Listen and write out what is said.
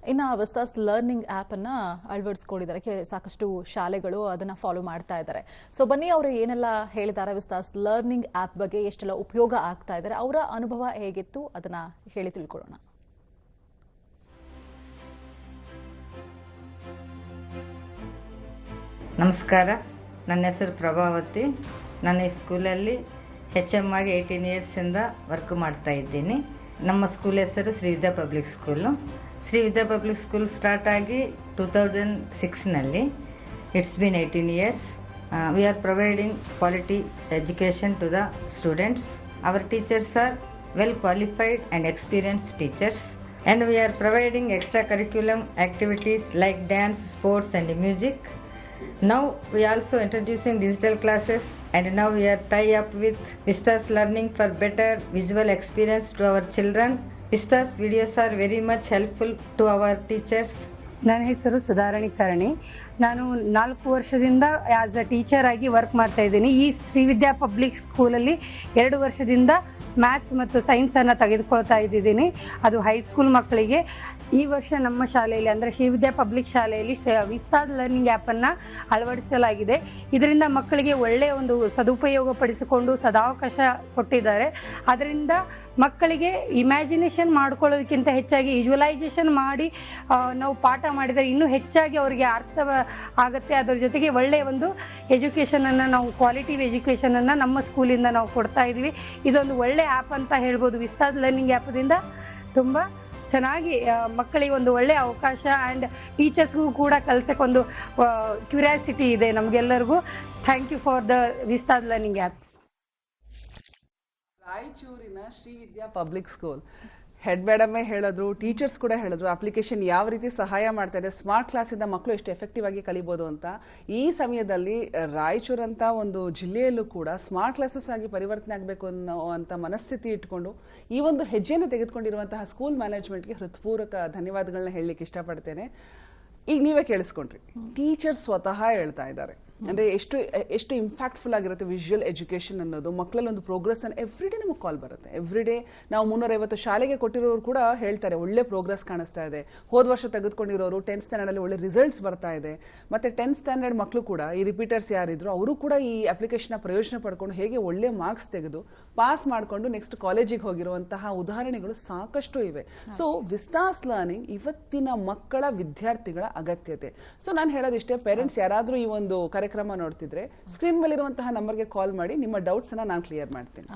ಇನ್ನು ವಿಸ್ತಾಸ್ ಲರ್ನಿಂಗ್ ಆ್ಯಪನ್ನು ಅಳವಡಿಸ್ಕೊಂಡಿದ್ದಾರೆ, ಸಾಕಷ್ಟು ಶಾಲೆಗಳು ಅದನ್ನು ಫಾಲೋ ಮಾಡ್ತಾ ಇದ್ದಾರೆ. ಸೊ ಬನ್ನಿ ಅವರು ಏನೆಲ್ಲ ಹೇಳಿದ್ದಾರೆ ವಿಸ್ತಾಸ್ ಲರ್ನಿಂಗ್ ಆ್ಯಪ್ ಬಗ್ಗೆ, ಎಷ್ಟೆಲ್ಲ ಉಪಯೋಗ ಆಗ್ತಾ ಇದ್ದಾರೆ, ಅವರ ಅನುಭವ ಹೇಗಿತ್ತು ಅದನ್ನು ಹೇಳಿ ತಿಳ್ಕೊಳ್ಳೋಣ. ನಮಸ್ಕಾರ, ನನ್ನ ಹೆಸರು ಪ್ರಭಾವತಿ. ನಾನು ಈ ಸ್ಕೂಲಲ್ಲಿ HM ಆಗಿ 18 ಇಯರ್ಸಿಂದ ವರ್ಕ್ ಮಾಡ್ತಾ ಇದ್ದೀನಿ. ನಮ್ಮ ಸ್ಕೂಲ್ ಹೆಸರು Shri Vidya public school. Shri Vidya public school start ಆಗಿ 2006ನಲ್ಲಿ. It's been 18 years. We are providing quality education to the students. Our teachers are well qualified and experienced teachers, and we are providing extra curriculum activities like dance, sports and music. Now we also introducing digital classes, and now we are tie up with Vistas Learning for better visual experience to our children. Vistas videos are very much helpful to our teachers. ನನ್ನ ಹೆಸರು ಸುಧಾರಣಿ ಕರಣಿ. ನಾನು 4 ವರ್ಷದಿಂದ as a teacher ಆಗಿ work ಮಾಡ್ತಾ ಇದ್ದೀನಿ. ಈ Shri Vidya public ಸ್ಕೂಲಲ್ಲಿ 2 ವರ್ಷದಿಂದ ಮ್ಯಾಥ್ಸ್ ಮತ್ತು ಸೈನ್ಸನ್ನು ತೆಗೆದುಕೊಳ್ತಾ ಇದ್ದೀನಿ. ಅದು ಹೈಸ್ಕೂಲ್ ಮಕ್ಕಳಿಗೆ. ಈ ವರ್ಷ ನಮ್ಮ ಶಾಲೆಯಲ್ಲಿ ಅಂದರೆ ಶ್ರೀ ವಿದ್ಯಾ ಪಬ್ಲಿಕ್ ಶಾಲೆಯಲ್ಲಿ ವಿಸ್ತಾಸ್ ಲರ್ನಿಂಗ್ ಆ್ಯಪನ್ನು ಅಳವಡಿಸಲಾಗಿದೆ. ಇದರಿಂದ ಮಕ್ಕಳಿಗೆ ಒಳ್ಳೆಯ ಒಂದು ಸದುಪಯೋಗ ಪಡಿಸಿಕೊಂಡು ಸದಾವಕಾಶ ಕೊಟ್ಟಿದ್ದಾರೆ. ಅದರಿಂದ ಮಕ್ಕಳಿಗೆ ಇಮ್ಯಾಜಿನೇಷನ್ ಮಾಡ್ಕೊಳ್ಳೋದಕ್ಕಿಂತ ಹೆಚ್ಚಾಗಿ ವಿಜುವಲೈಸೇಷನ್ ಮಾಡಿ ನಾವು ಪಾಠ ಮಾಡಿದರೆ ಇನ್ನೂ ಹೆಚ್ಚಾಗಿ ಅವರಿಗೆ ಅರ್ಥ ಆಗುತ್ತೆ. ಅದರ ಜೊತೆಗೆ ಒಳ್ಳೆಯ ಒಂದು ಎಜುಕೇಷನನ್ನು ನಾವು ಕ್ವಾಲಿಟಿ ಎಜುಕೇಷನನ್ನು ನಮ್ಮ ಸ್ಕೂಲಿಂದ ನಾವು ಕೊಡ್ತಾ ಇದ್ದೀವಿ. ಇದೊಂದು ಒಳ್ಳೆ ಆ್ಯಪ್ ಅಂತ ಹೇಳ್ಬೋದು. ವಿಸ್ತಾಸ್ ಲರ್ನಿಂಗ್ ಆ್ಯಪ್ದಿಂದ ತುಂಬ ಚೆನ್ನಾಗಿ ಮಕ್ಕಳಿಗೆ ಒಂದು ಒಳ್ಳೆಯ ಅವಕಾಶ ಆ್ಯಂಡ್ ಟೀಚರ್ಸ್ಗೂ ಕೂಡ ಕಲಿಸೋಕ್ಕೊಂದು ಕ್ಯೂರಿಯಾಸಿಟಿ ಇದೆ ನಮಗೆಲ್ಲರಿಗೂ. Thank you for the Vistas learning app. ರಾಯಚೂರಿನ Shri Vidya public school head ಮೇಡಮೇ ಹೇಳಿದ್ರು, ಟೀಚರ್ಸ್ ಕೂಡ ಹೇಳಿದ್ರು ಅಪ್ಲಿಕೇಶನ್ ಯಾವ ರೀತಿ ಸಹಾಯ ಮಾಡ್ತಾ ಇದೆ, ಸ್ಮಾರ್ಟ್ ಕ್ಲಾಸಿಂದ ಮಕ್ಕಳು ಎಷ್ಟು ಎಫೆಕ್ಟಿವ್ ಆಗಿ ಕಲಿಬೋದು ಅಂತ. ಈ ಸಮಯದಲ್ಲಿ ರಾಯಚೂರಂತ ಒಂದು ಜಿಲ್ಲೆಯಲ್ಲೂ ಕೂಡ ಸ್ಮಾರ್ಟ್ ಕ್ಲಾಸಸ್ ಆಗಿ ಪರಿವರ್ತನೆ ಆಗಬೇಕು ಅನ್ನೋವಂಥ ಮನಸ್ಥಿತಿ ಇಟ್ಕೊಂಡು ಈ ಒಂದು ಹೆಜ್ಜೆಯನ್ನು ತೆಗೆದುಕೊಂಡಿರುವಂತಹ ಸ್ಕೂಲ್ ಮ್ಯಾನೇಜ್ಮೆಂಟ್ಗೆ ಹೃತ್ಪೂರ್ವಕ ಧನ್ಯವಾದಗಳನ್ನ ಹೇಳಲಿಕ್ಕೆ ಇಷ್ಟಪಡ್ತೇನೆ. ಈಗ ನೀವೇ ಕೇಳಿಸ್ಕೊಂಡ್ರಿ, ಟೀಚರ್ಸ್ ಸ್ವತಃ ಹೇಳ್ತಾ ಇದ್ದಾರೆ ಅಂದರೆ ಎಷ್ಟು ಇಂಪ್ಯಾಕ್ಟ್ಫುಲ್ ಆಗಿರುತ್ತೆ ವಿಜುವಲ್ ಎಜುಕೇಷನ್ ಅನ್ನೋದು. ಮಕ್ಕಳಲ್ಲಿ ಒಂದು ಪ್ರೋಗ್ರೆಸ್ ಅನ್ನು ಎವ್ರಿ ಡೇ ನಮಗೆ ಕಾಲ್ ಬರುತ್ತೆ. ಎವ್ರಿ ಡೇ ನಾವು 350 ಶಾಲೆಗೆ ಕೊಟ್ಟಿರೋರು ಕೂಡ ಹೇಳ್ತಾರೆ ಒಳ್ಳೆ ಪ್ರೋಗ್ರೆಸ್ ಕಾಣಿಸ್ತಾ ಇದೆ. ಹೋದ ವರ್ಷ ತೆಗೆದುಕೊಂಡಿರೋರು 10th ಸ್ಟ್ಯಾಂಡರ್ಡಲ್ಲಿ ಒಳ್ಳೆ ರಿಸಲ್ಟ್ಸ್ ಬರ್ತಾ ಇದೆ. ಮತ್ತು 10th ಸ್ಟ್ಯಾಂಡರ್ಡ್ ಮಕ್ಕಳು ಕೂಡ ಈ ರಿಪೀಟರ್ಸ್ ಯಾರಿದ್ರು ಅವರು ಕೂಡ ಈ ಅಪ್ಲಿಕೇಶನ್ನ ಪ್ರಯೋಜನ ಪಡ್ಕೊಂಡು ಹೇಗೆ ಒಳ್ಳೆ ಮಾರ್ಕ್ಸ್ ತೆಗೆದು ಪಾಸ್ ಮಾಡಿಕೊಂಡು ನೆಕ್ಸ್ಟ್ ಕಾಲೇಜಿಗೆ ಹೋಗಿರುವಂತಹ ಉದಾಹರಣೆಗಳು ಸಾಕಷ್ಟು ಇವೆ. ಸೊ ವಿಸ್ತಾಸ್ ಲರ್ನಿಂಗ್ ಇವತ್ತಿನ ಮಕ್ಕಳ ವಿದ್ಯಾರ್ಥಿಗಳ ಅಗತ್ಯತೆ. ಸೊ ನಾನು ಹೇಳೋದಿಷ್ಟೇ, ಪೇರೆಂಟ್ಸ್ ಯಾರಾದರೂ ಈ ಒಂದು ಕಾರ್ಯಕ್ರಮ ನೋಡ್ತಿದ್ರೆ ಸ್ಕ್ರೀನ್ ಮೇಲಿರುವಂತಹ ನಂಬರ್ಗೆ ಕಾಲ್ ಮಾಡಿ ನಿಮ್ಮ ಡೌಟ್ಸ್ ಅನ್ನ ನಾನು ಕ್ಲಿಯರ್ ಮಾಡ್ತೀನಿ.